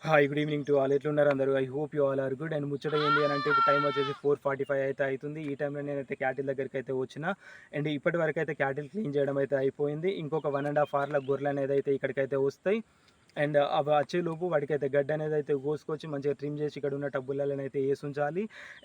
Hi good evening to all. ఎట్లున్నారు అందరూ? I hope you all are good. And ముచ్చట ఏంది అని అంటే ఇప్పుడు టైం వచ్చేసి 4:45 అయితే అవుతుంది. ఈ టైంలో నేనైతే క్యాటిల్ దగ్గరికి అయితే వచ్చిన. అండ్ ఇప్పటి వరకు అయితే క్యాటిల్ క్లీన్ చేయడం అయితే అయిపోయింది. ఇంకొక 1½ అవర్‌లో గొర్రెలు అనేది అయితే ఇక్కడికైతే వస్తాయి. అండ్ అవి వచ్చేలోపు వాటికైతే గడ్డి అనేది అయితే కోసుకొచ్చి మంచిగా ట్రిమ్ చేసి ఇక్కడ ఉన్న టబ్బులలోనైతే వేసి ఉంచాలి.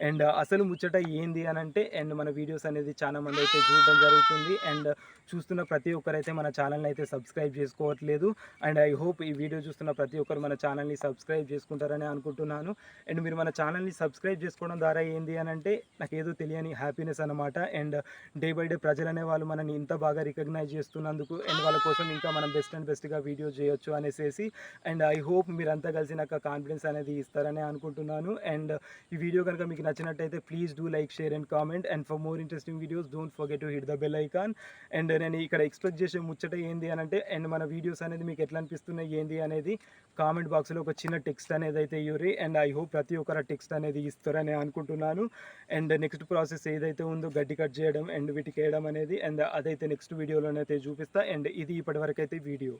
అండ్ అసలు ముచ్చట ఏంది అని అంటే అండ్ మన వీడియోస్ అనేది చాలా మంది అయితే చూడడం జరుగుతుంది. అండ్ చూస్తున్న ప్రతి ఒక్కరైతే మన ఛానల్ని అయితే సబ్స్క్రైబ్ చేసుకోవట్లేదు. అండ్ ఐ హోప్ ఈ వీడియో చూస్తున్న ప్రతి ఒక్కరు మన ఛానల్ని సబ్స్క్రైబ్ చేసుకుంటారని అనుకుంటున్నాను. అండ్ మీరు మన ఛానల్ని సబ్స్క్రైబ్ చేసుకోవడం ద్వారా ఏంది అని అంటే నాకేదో తెలియని హ్యాపీనెస్ అనమాట. అండ్ డే బై డే ప్రజలు అనే వాళ్ళు మనని ఇంత బాగా రికగ్నైజ్ చేస్తున్నందుకు అండ్ వాళ్ళ కోసం ఇంకా మనం బెస్ట్గా వీడియో చేయొచ్చు అనేసి. అండ్ ఐ హోప్ మీరంతా కలిసి నాకు కాన్ఫిడెన్స్ అనేది ఇస్తారని అనుకుంటున్నాను. అండ్ ఈ వీడియో కనుక మీకు నచ్చినట్టయితే please do like, share and comment. And for more interesting videos don't forget to hit the bell icon. And నేను ఇక్కడ ఎక్స్పెక్ట్ చేసే ముచ్చట ఏంది అని అంటే అండ్ మన వీడియోస్ అనేది మీకు ఎట్లా అనిపిస్తున్నాయి ఏంది అనేది కామెంట్ బాక్స్లో ఒక చిన్న టెక్స్ట్ అనేది అయితే ఇవ్వరి. అండ్ ఐ హోప్ ప్రతి ఒక్కరు టెక్స్ట్ అనేది ఇస్తారని అనుకుంటున్నాను. అండ్ నెక్స్ట్ ప్రాసెస్ ఏదైతే ఉందో గడ్డి కట్ చేయడం అండ్ వీటికి వేయడం అనేది అండ్ అదైతే నెక్స్ట్ వీడియోలోనైతే చూపిస్తా. అండ్ ఇది ఇప్పటివరకు అయితే వీడియో.